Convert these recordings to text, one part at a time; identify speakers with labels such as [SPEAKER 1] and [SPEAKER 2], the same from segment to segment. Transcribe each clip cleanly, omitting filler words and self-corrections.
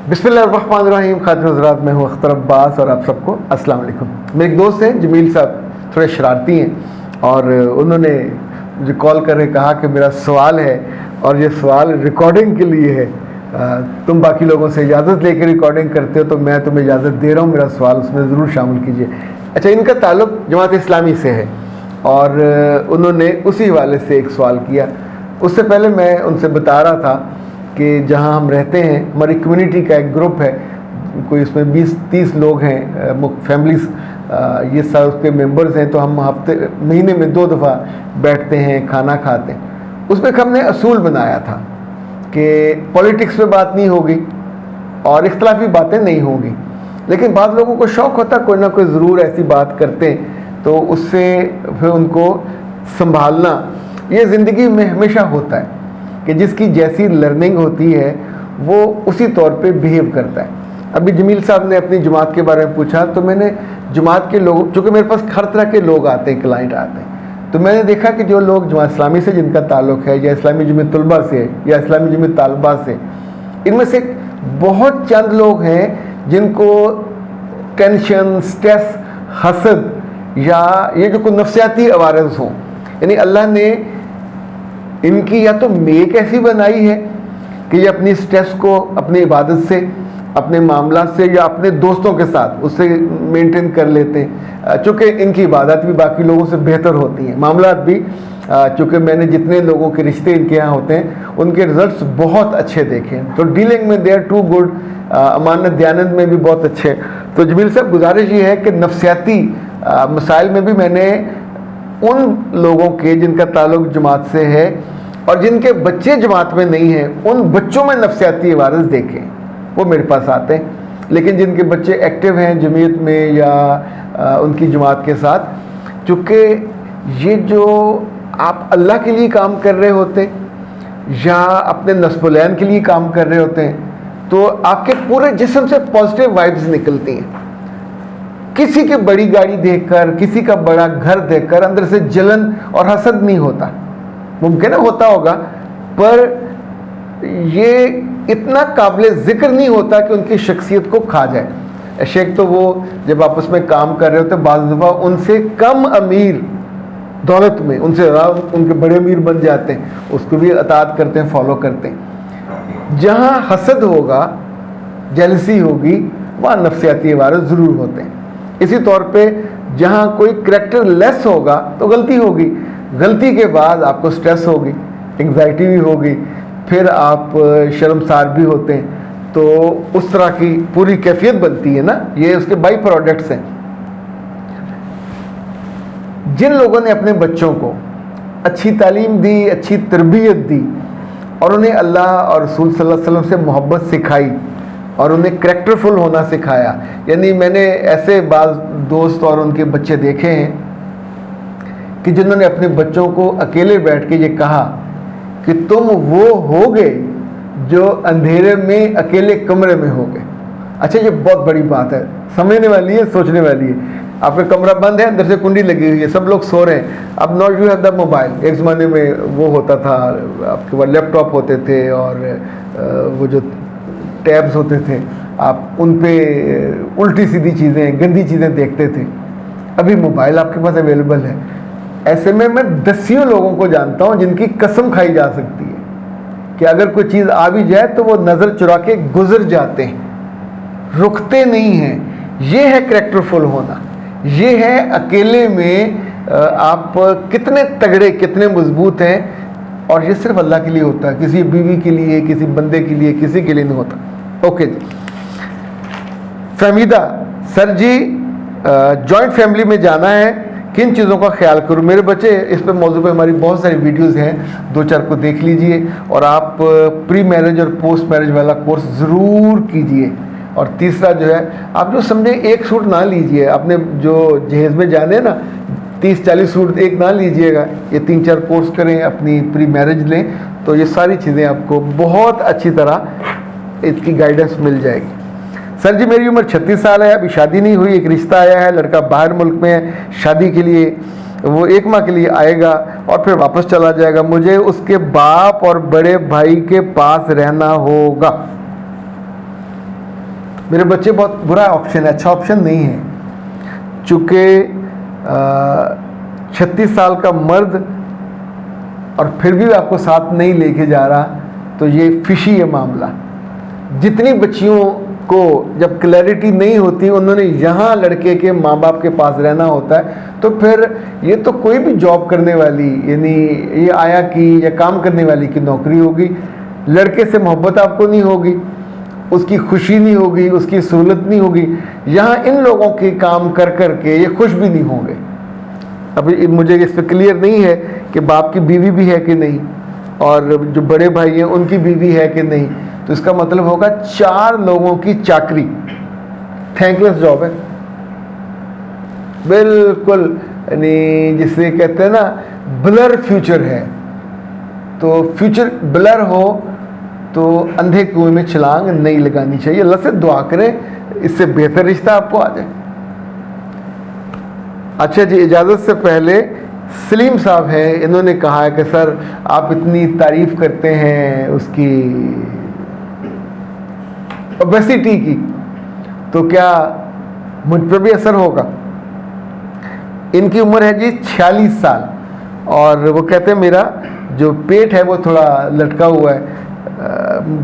[SPEAKER 1] बिस्मिल्लाहिर्रहमानिर्रहीम। खातिन हज़रात, मैं हूँ अख्तर अब्बास और आप सबको अस्सलाम वालेकुम। मेरे एक दोस्त हैं जमील साहब, थोड़े शरारती हैं और उन्होंने मुझे कॉल करके कहा कि मेरा सवाल है और ये सवाल रिकॉर्डिंग के लिए है। तुम बाकी लोगों से इजाज़त लेकर रिकॉर्डिंग करते हो तो मैं तुम्हें इजाज़त दे रहा हूँ, मेरा सवाल उसमें ज़रूर शामिल कीजिए। अच्छा, इनका ताल्लुक़ जमात इस्लामी से है और उन्होंने उसी हवाले से एक सवाल किया। उससे पहले मैं उनसे बता रहा था कि जहाँ हम रहते हैं हमारी कम्युनिटी का एक ग्रुप है, कोई इसमें 20-30 लोग हैं, फैमिलीज़, ये सब उसके मेंबर्स हैं। तो हम महीने में 2 दफ़ा बैठते हैं, खाना खाते हैं। उसमें हमने असूल बनाया था कि पॉलिटिक्स पे बात नहीं होगी और इख्तलाफी बातें नहीं होंगी, लेकिन बाद लोगों को शौक़ होता कोई ना कोई ज़रूर ऐसी बात करते हैं तो उससे फिर उनको संभालना ये ज़िंदगी में हमेशा होता है कि जिसकी जैसी लर्निंग होती है वो उसी तौर पे बिहेव करता है। अभी जमील साहब ने अपनी जमात के बारे में पूछा तो मैंने जमात के लोग, चूँकि मेरे पास हर तरह के लोग आते हैं, क्लाइंट आते हैं, तो मैंने देखा कि जो लोग जमात इस्लामी से जिनका ताल्लुक़ है या इस्लामी जमीयत तलबा से या इस्लामी जमीयत तालबा से, इनमें से बहुत चंद लोग हैं जिनको टेंशन, स्ट्रेस, हसद या ये जो कोई नफ्सियाती अवारज़ हों, यानी अल्लाह ने इनकी या तो मेक ऐसी बनाई है कि ये अपनी स्ट्रेस को अपनी इबादत से, अपने मामला से या अपने दोस्तों के साथ उससे मेंटेन कर लेते हैं। चूँकि इनकी इबादत भी बाकी लोगों से बेहतर होती हैं, मामलात भी, चूँकि मैंने जितने लोगों के रिश्ते इनके यहाँ होते हैं उनके रिज़ल्ट्स बहुत अच्छे देखे हैं। तो डीलिंग में दे आर टू गुड, अमानत दयानत में भी बहुत अच्छे। तो जमील साहब, गुजारिश ये है कि नफ्सियाती मसाइल में भी मैंने उन लोगों के जिनका ताल्लुक़ जमात से है और जिनके बच्चे जमात में नहीं हैं, उन बच्चों में नफ्सियाती वारस देखें, वो मेरे पास आते हैं। लेकिन जिनके बच्चे एक्टिव हैं जमीयत में या उनकी जमात के साथ, चूँकि ये जो आप अल्लाह के लिए काम कर रहे होते हैं या अपने नस्बुलैन के लिए काम कर रहे होते हैं तो आपके पूरे जिस्म से पॉजिटिव वाइब्स निकलती हैं। किसी की बड़ी गाड़ी देखकर, किसी का बड़ा घर देखकर अंदर से जलन और हसद नहीं होता। मुमकिन है होता होगा, पर ये इतना काबिल ज़िक्र नहीं होता कि उनकी शख्सियत को खा जाए। शेख तो वो जब आपस में काम कर रहे होते बाज़ दफ़ा उनसे कम अमीर दौलत में उनसे उनके बड़े अमीर बन जाते हैं, उसको भी अताअत करते हैं, फॉलो करते हैं। जहाँ हसद होगा, जेलसी होगी, वहाँ नफ्सियाती वारस ज़रूर होते हैं। इसी तौर पे जहाँ कोई करैक्टर लेस होगा तो गलती होगी, गलती के बाद आपको स्ट्रेस होगी, एंग्जाइटी भी होगी, फिर आप शर्मसार भी होते हैं। तो उस तरह की पूरी कैफियत बनती है ना, ये उसके बाई प्रोडक्ट्स हैं। जिन लोगों ने अपने बच्चों को अच्छी तालीम दी, अच्छी तरबियत दी और उन्हें अल्लाह और रसूल सल्लल्लाहु अलैहि वसल्लम से मोहब्बत सिखाई और उन्हें करैक्टरफुल होना सिखाया, यानी मैंने ऐसे बाज़ दोस्त और उनके बच्चे देखे हैं कि जिन्होंने अपने बच्चों को अकेले बैठ के ये कहा कि तुम वो होगे जो अंधेरे में अकेले कमरे में होगे। अच्छा, ये बहुत बड़ी बात है, समझने वाली है, सोचने वाली है। आपका कमरा बंद है, अंदर से कुंडी लगी हुई है, सब लोग सो रहे हैं। अब not you have the mobile. एक ज़माने में वो होता था, आपके पास लैपटॉप होते थे और वो जो टैब्स होते थे, आप उन पे उल्टी सीधी चीज़ें, गंदी चीज़ें देखते थे। अभी मोबाइल आपके पास अवेलेबल है। ऐसे में मैं दसियों लोगों को जानता हूँ जिनकी कसम खाई जा सकती है कि अगर कोई चीज़ आ भी जाए तो वो नज़र चुरा के गुजर जाते हैं, रुकते नहीं हैं। ये है करैक्टरफुल होना, ये है अकेले में आप कितने तगड़े, कितने मजबूत हैं। और ये सिर्फ अल्लाह के लिए होता है, किसी बीवी के लिए, किसी बंदे के लिए, किसी के लिए नहीं होता। ओके जी। फहमीदा सर जी, जॉइंट फैमिली में जाना है, किन चीज़ों का ख्याल करूँ? मेरे बच्चे, इस पर मौजू पे हमारी बहुत सारी वीडियोस हैं, 2-4 को देख लीजिए और आप प्री मैरिज और पोस्ट मैरिज वाला कोर्स ज़रूर कीजिए। और तीसरा जो है, आप जो समझे एक सूट ना लीजिए, आपने जो जहेज़ में जाने ना 30-40 सूट एक ना लीजिएगा, ये 3-4 कोर्स करें, अपनी प्री मैरिज लें, तो ये सारी चीज़ें आपको बहुत अच्छी तरह इसकी गाइडेंस मिल जाएगी। सर जी, मेरी उम्र 36 साल है, अभी शादी नहीं हुई, एक रिश्ता आया है, लड़का बाहर मुल्क में है, शादी के लिए वो 1 माह के लिए आएगा और फिर वापस चला जाएगा। मुझे उसके बाप और बड़े भाई के पास रहना होगा। میرے بچے بہت برا آپشن ہے, اچھا آپشن نہیں ہے. چونکہ 36 سال کا مرد اور پھر بھی آپ کو ساتھ نہیں لے کے جا رہا, تو یہ فشی ہے معاملہ. جتنی بچیوں کو جب کلیئرٹی نہیں ہوتی, انہوں نے یہاں لڑکے کے ماں باپ کے پاس رہنا ہوتا ہے, تو پھر یہ تو کوئی بھی جاب کرنے والی, یعنی یہ آیا کی یا کام کرنے والی کی نوکری ہوگی. لڑکے سے محبت آپ کو نہیں ہوگی, اس کی خوشی نہیں ہوگی, اس کی سہولت نہیں ہوگی. یہاں ان لوگوں کے کام کر کر کے یہ خوش بھی نہیں ہوں گے. ابھی مجھے اس پہ کلیئر نہیں ہے کہ باپ کی بیوی بھی ہے کہ نہیں, اور جو بڑے بھائی ہیں ان کی بیوی ہے کہ نہیں. تو اس کا مطلب ہوگا 4 لوگوں کی چاکری. تھینک لیس جاب ہے بالکل, یعنی جسے کہتے ہیں نا بلر فیوچر ہے. تو فیوچر بلر ہو تو اندھے کنویں میں چھلانگ نہیں لگانی چاہیے. اللہ سے دعا کریں اس سے بہتر رشتہ آپ کو آ جائے. اچھا جی, اجازت سے پہلے سلیم صاحب ہیں, انہوں نے کہا ہے کہ سر آپ اتنی تعریف کرتے ہیں اس کی اوبیسٹی کی, تو کیا مجھ پہ بھی اثر ہوگا؟ ان کی عمر ہے جی 46 سال, اور وہ کہتے ہیں میرا جو پیٹ ہے وہ تھوڑا لٹکا ہوا ہے.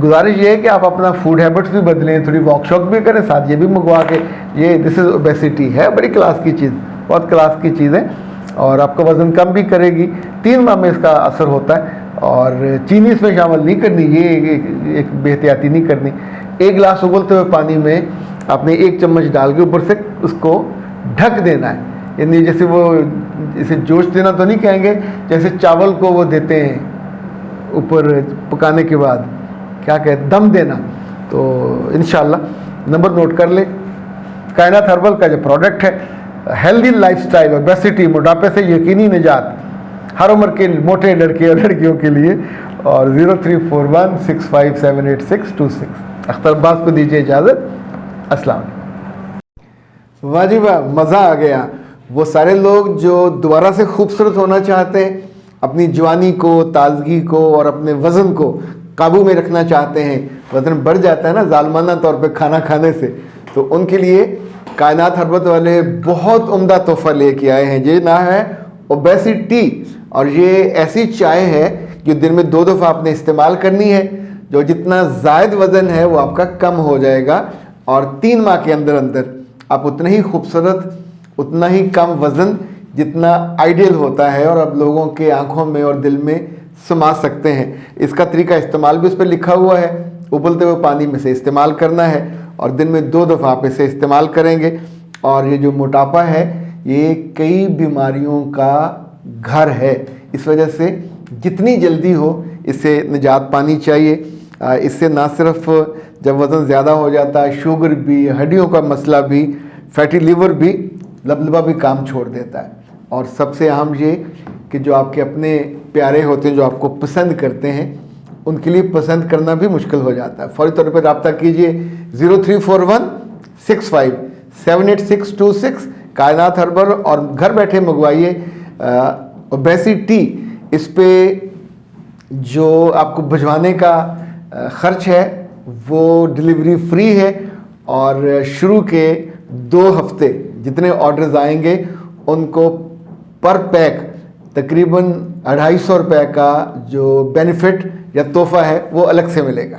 [SPEAKER 1] گزارش یہ ہے کہ آپ اپنا فوڈ ہیبٹس بھی بدلیں, تھوڑی واک شاک بھی کریں, ساتھ یہ بھی منگوا کے. یہ دس از اوبیسٹی ہے, بڑی کلاس کی چیز, بہت کلاس کی چیز ہے, اور آپ کا وزن کم بھی کرے گی. 3 ماہ میں اس کا اثر ہوتا ہے, اور چینی اس میں شامل نہیں کرنی, یہ ایک بے احتیاطی نہیں کرنی. 1 گلاس ابلتے ہوئے پانی میں آپ نے 1 چمچ ڈال کے اوپر سے اس کو ڈھک دینا ہے. یعنی جیسے وہ اسے جوش دینا تو نہیں کہیں گے, جیسے چاول کو وہ دیتے ہیں اوپر پکانے کے بعد, کیا کہتے, دم دینا. تو انشاءاللہ نمبر نوٹ کر لیں. کائنات ہربل کا جو پروڈکٹ ہے, ہیلدی لائف سٹائل, اوبیسٹی, موٹاپے سے یقینی نجات, ہر عمر کے موٹے لڑکے اور لڑکیوں کے لیے. اور 034165782626. اختر عباس کو دیجیے اجازت. السلام علیکم. واہ جی واہ, مزہ آ گیا. وہ سارے لوگ جو دوبارہ سے خوبصورت ہونا چاہتے ہیں, اپنی جوانی کو, تازگی کو اور اپنے وزن کو قابو میں رکھنا چاہتے ہیں, وزن بڑھ جاتا ہے نا ظالمانہ طور پہ کھانا کھانے سے, تو ان کے لیے کائنات ہربل والے بہت عمدہ تحفہ لے کے آئے ہیں. یہ نام ہے اوبیسٹی, اور یہ ایسی چائے ہے جو دن میں 2 دفعہ آپ نے استعمال کرنی ہے. جو جتنا زائد وزن ہے وہ آپ کا کم ہو جائے گا, اور 3 ماہ کے اندر اندر آپ اتنا ہی خوبصورت, اتنا ہی کم وزن جتنا آئیڈیل ہوتا ہے, اور اب لوگوں کے آنکھوں میں اور دل میں سما سکتے ہیں. اس کا طریقہ استعمال بھی اس پہ لکھا ہوا ہے. ابلتے ہوئے پانی میں سے استعمال کرنا ہے, اور دن میں 2 دفعہ آپ اسے استعمال کریں گے. اور یہ جو موٹاپا ہے یہ کئی بیماریوں کا گھر ہے, اس وجہ سے جتنی جلدی ہو اس سے نجات پانی چاہیے. اس سے نہ صرف جب وزن زیادہ ہو جاتا ہے, شوگر بھی, ہڈیوں کا مسئلہ بھی, فیٹی لیور بھی, لبلبا بھی کام چھوڑ دیتا ہے. اور سب سے اہم یہ کہ جو آپ کے اپنے پیارے ہوتے ہیں, جو آپ کو پسند کرتے ہیں, ان کے لیے پسند کرنا بھی مشکل ہو جاتا ہے. فوری طور پہ رابطہ کیجئے 034165782626. کائنات ہربل, اور گھر بیٹھے منگوائیے اوبیسٹی. اس پہ جو آپ کو بھجوانے کا خرچ ہے وہ ڈلیوری فری ہے, اور شروع کے 2 ہفتے جتنے آرڈرز آئیں گے ان کو پر پیک تقریباً 250 روپے کا جو بینیفٹ یا تحفہ ہے وہ الگ سے ملے گا.